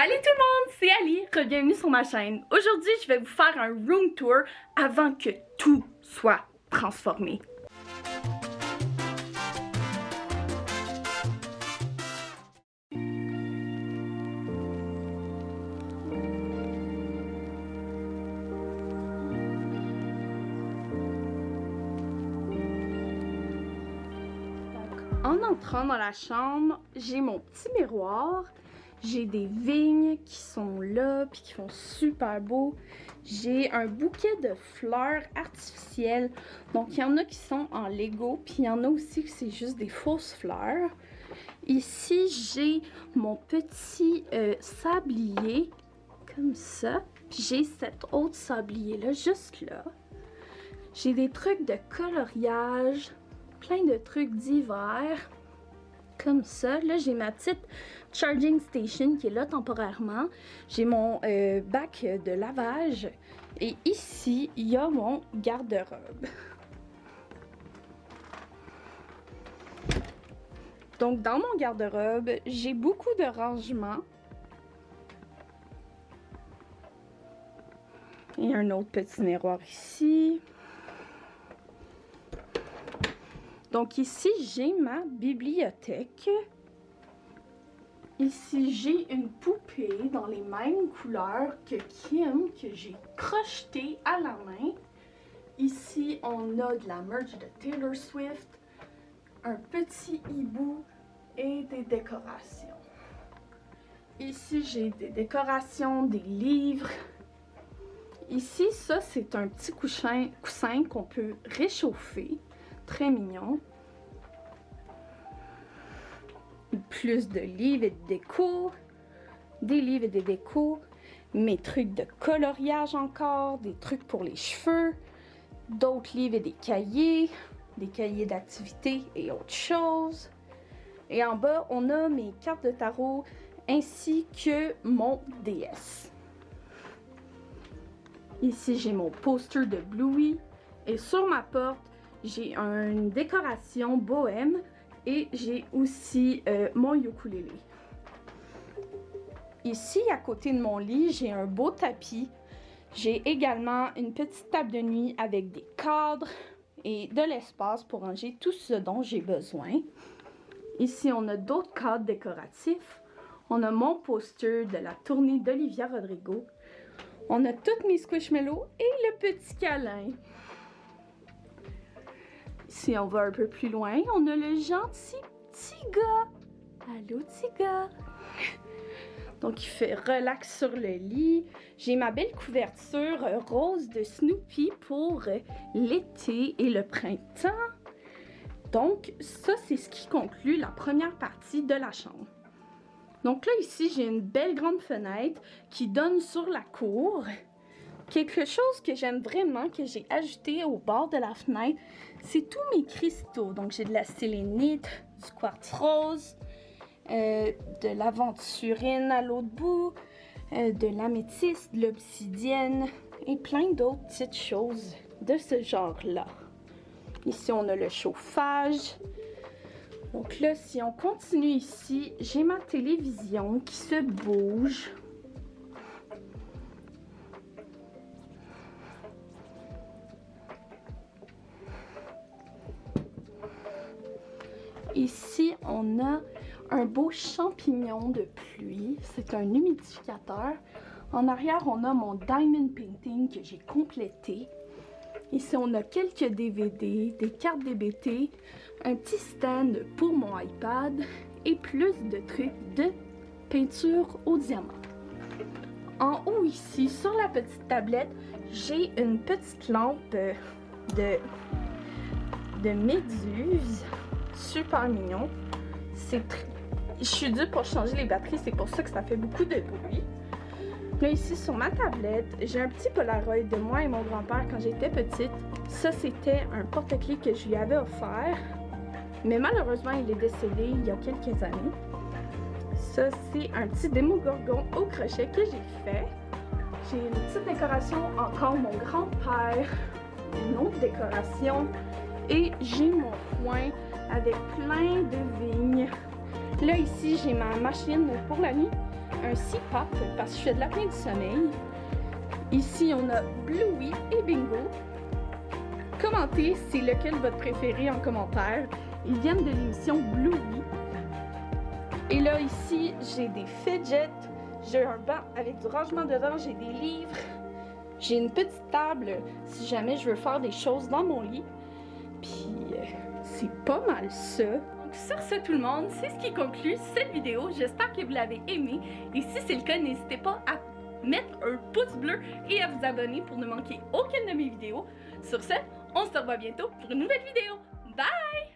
Salut tout le monde, c'est Ali, bienvenue sur ma chaîne. Aujourd'hui, je vais vous faire un room tour avant que tout soit transformé. En entrant dans la chambre, j'ai mon petit miroir. J'ai des vignes qui sont là puis qui font super beau. J'ai un bouquet de fleurs artificielles. Donc il y en a qui sont en Lego puis il y en a aussi que c'est juste des fausses fleurs. Ici j'ai mon petit sablier comme ça. Puis j'ai cet autre sablier là juste là. J'ai des trucs de coloriage, plein de trucs d'hiver. Comme ça, là j'ai ma petite charging station qui est là temporairement. J'ai mon bac de lavage et ici il y a mon garde-robe. Donc dans mon garde-robe, j'ai beaucoup de rangements. Et un autre petit miroir ici. Donc ici, j'ai ma bibliothèque. Ici, j'ai une poupée dans les mêmes couleurs que Kim, que j'ai crocheté à la main. Ici, on a de la merch de Taylor Swift, un petit hibou et des décorations. Ici, j'ai des décorations, des livres. Ici, ça, c'est un petit coussin qu'on peut réchauffer. Très mignon. Plus de livres et de déco. Des livres et des décos. Mes trucs de coloriage encore. Des trucs pour les cheveux. D'autres livres et des cahiers. Des cahiers d'activité et autres choses. Et en bas, on a mes cartes de tarot ainsi que mon DS. Ici, j'ai mon poster de Bluey. Et sur ma porte, j'ai une décoration bohème et j'ai aussi mon ukulélé. Ici, à côté de mon lit, j'ai un beau tapis. J'ai également une petite table de nuit avec des cadres et de l'espace pour ranger tout ce dont j'ai besoin. Ici, on a d'autres cadres décoratifs. On a mon poster de la tournée d'Olivia Rodrigo. On a toutes mes Squishmallows et le petit câlin. Si on va un peu plus loin, on a le gentil petit gars. Allô, petit gars. Donc, il fait relax sur le lit. J'ai ma belle couverture rose de Snoopy pour l'été et le printemps. Donc, ça, c'est ce qui conclut la première partie de la chambre. Donc là, ici, j'ai une belle grande fenêtre qui donne sur la cour. Quelque chose que j'aime vraiment, que j'ai ajouté au bord de la fenêtre, c'est tous mes cristaux. Donc j'ai de la sélénite, du quartz rose, de l'aventurine à l'autre bout, de l'améthyste, de l'obsidienne et plein d'autres petites choses de ce genre-là. Ici, on a le chauffage. Donc là, si on continue ici, j'ai ma télévision qui se bouge. Ici, on a un beau champignon de pluie. C'est un humidificateur. En arrière, on a mon diamond painting que j'ai complété. Ici, on a quelques DVD, des cartes DBT, un petit stand pour mon iPad et plus de trucs de peinture au diamant. En haut ici, sur la petite tablette, j'ai une petite lampe de méduse. Super mignon. Je suis due pour changer les batteries, c'est pour ça que ça fait beaucoup de bruit. Là ici sur ma tablette, j'ai un petit Polaroid de moi et mon grand-père quand j'étais petite. Ça c'était un porte-clés que je lui avais offert. Mais malheureusement il est décédé il y a quelques années. Ça c'est un petit Démogorgon au crochet que j'ai fait. J'ai une petite décoration encore mon grand-père. Une autre décoration. Et j'ai mon coin avec plein de vignes. Là ici j'ai ma machine pour la nuit, un CPAP parce que je fais de l'apnée du sommeil. Ici, on a Bluey et Bingo. Commentez c'est lequel votre préféré en commentaire. Ils viennent de l'émission Bluey. Et là, ici, j'ai des fidgets. J'ai un banc avec du rangement dedans. J'ai des livres. J'ai une petite table si jamais je veux faire des choses dans mon lit. Puis, c'est pas mal ça. Donc, sur ce, tout le monde, c'est ce qui conclut cette vidéo. J'espère que vous l'avez aimé. Et si c'est le cas, n'hésitez pas à mettre un pouce bleu et à vous abonner pour ne manquer aucune de mes vidéos. Sur ce, on se revoit bientôt pour une nouvelle vidéo. Bye!